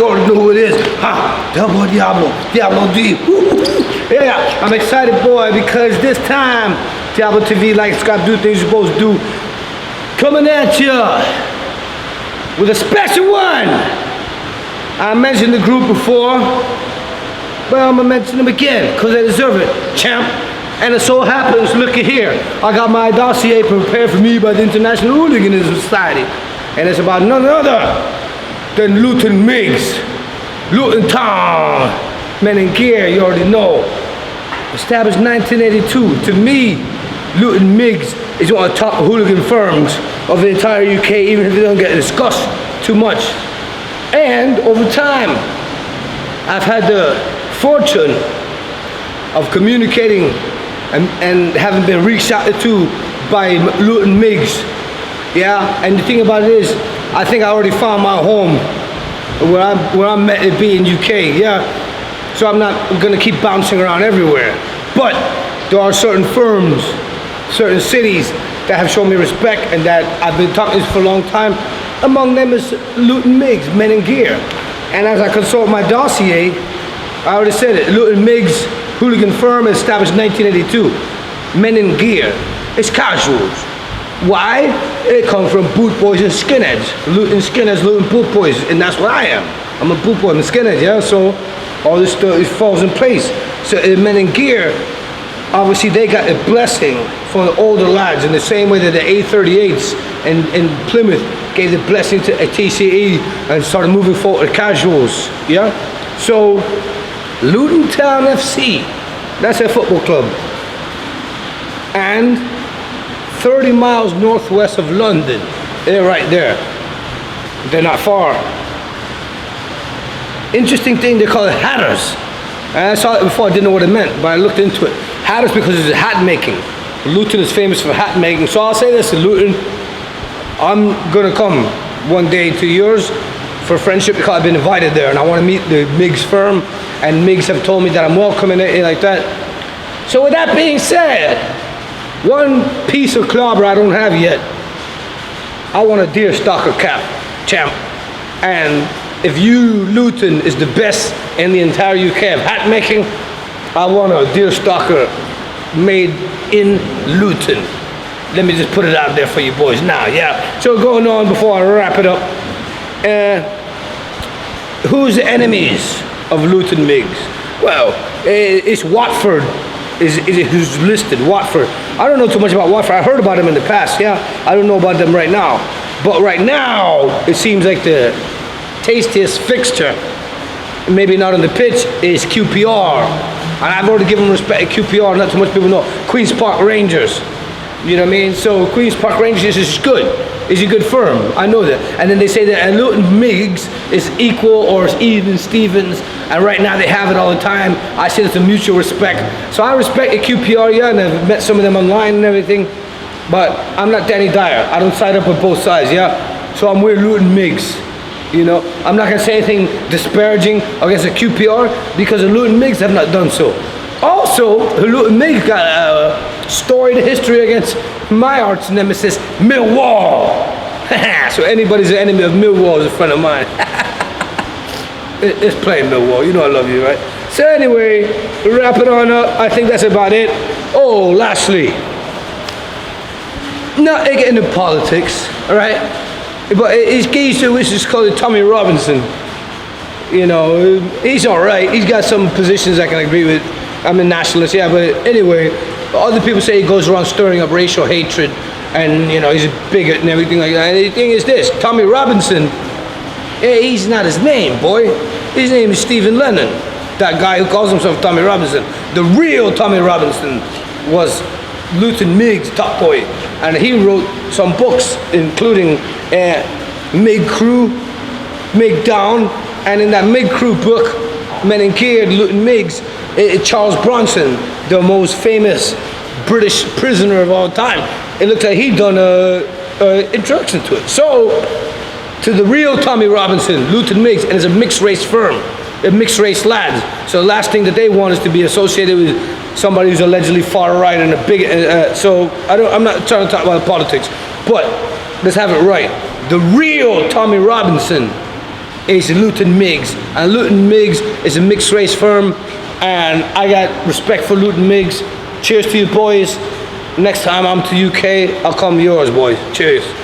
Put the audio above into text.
You already know who it is. Del Boy Diablo, Diablo D. Yeah, I'm excited, boy, because this time, Diablo TV, like it's got to do things you're supposed to do. Coming at you with a special one. I mentioned the group before, but I'm gonna mention them again because they deserve it, champ. And it so happens, look at here, I got my dossier prepared for me by the International Hooliganism Society, and it's about none other than LUTON MiGs, Luton Town, men in gear, you already know. Established 1982. To me, LUTON MiGs is one of the top hooligan firms of the entire UK, even if it doesn't get discussed too much. And over time, I've had the fortune of communicating and having been reached out to by LUTON MiGs. Yeah, and the thing about it is, I think I already found my home where I'm meant to be in UK. Yeah, so I'm not gonna keep bouncing around everywhere. But there are certain firms, certain cities that have shown me respect and that I've been talking to for a long time. Among them is LUTON MiGs, men in gear. And as I consult my dossier, I already said it, LUTON MiGs, hooligan firm, established 1982. Men in gear. It's casuals. Why? It comes from boot boys and skinheads. LUTON skinheads, LUTON boot boys, and that's what I am. I'm a boot boy, I'm a skinhead, yeah? So all this stuff falls in place. So men in gear, obviously they got a blessing from the older lads in the same way that the A38s in Plymouth gave the blessing to a TCE and started moving forward to casuals, yeah? So Luton Town FC, that's a football club. And 30 miles northwest of London, they're right there. They're not far. Interesting thing, they call it Hatters. And I saw it before, I didn't know what it meant, but I looked into it. Hatters because it's hat making. Luton is famous for hat making. So I'll say this to Luton, I'm gonna come one day to yours for friendship because I've been invited there and I wanna meet the MiGs firm, and MiGs have told me that I'm welcome and everything like that. So with that being said, one piece of clobber I don't have yet, I want a deerstalker cap, champ. And if you, Luton, is the best in the entire UK of hat making, I want a deerstalker made in Luton. Let me just put it out there for you boys now, yeah. So going on before I wrap it up, who's the enemies of LUTON MiGs? Well, it's Watford is who's listed, Watford. I don't know too much about Watford. I heard about them in the past, yeah. I don't know about them right now. But right now, it seems like the tastiest fixture, maybe not on the pitch, is QPR. And I've already given respect to QPR, not too much people know. Queen's Park Rangers. You know what I mean? So Queen's Park Rangers is good. It's a good firm. I know that. And then they say that LUTON MiGs is equal or even Stevens. And right now they have it all the time. I say it's a mutual respect. So I respect the QPR, yeah, and I've met some of them online and everything. But I'm not Danny Dyer. I don't side up with both sides, yeah? So I'm with LUTON MiGs. You know, I'm not gonna say anything disparaging against the QPR because the LUTON MiGs have not done so. Also, the LUTON MiGs got a storied history against my arch nemesis, Millwall. So anybody's an enemy of Millwall is a friend of mine. It's playing Millwall, you know I love you, right? So anyway, wrap it on up. I think that's about it. Oh, lastly, not getting into politics, all right? But his geezer, which is called Tommy Robinson. You know, he's all right. He's got some positions I can agree with. I'm a nationalist, yeah, but anyway, other people say he goes around stirring up racial hatred and, you know, he's a bigot and everything like that. And the thing is this, Tommy Robinson, he's not his name, boy. His name is Stephen Lennon, that guy who calls himself Tommy Robinson. The real Tommy Robinson was LUTON MiGs top boy, and he wrote some books, including MiG Crew, MiG Down, and in that MiG Crew book, Men in Gear, LUTON MiGs, Charles Bronson, the most famous British prisoner of all time, it looks like he'd done an introduction to it. So, to the real Tommy Robinson, LUTON MiGs, and it's a mixed race firm, mixed race lads. So the last thing that they want is to be associated with somebody who's allegedly far right and a big. So I'm not trying to talk about politics, but let's have it right. The real Tommy Robinson is LUTON MiGs. And LUTON MiGs is a mixed race firm, and I got respect for LUTON MiGs. Cheers to you boys. Next time I'm to UK, I'll come to yours, boys. Cheers.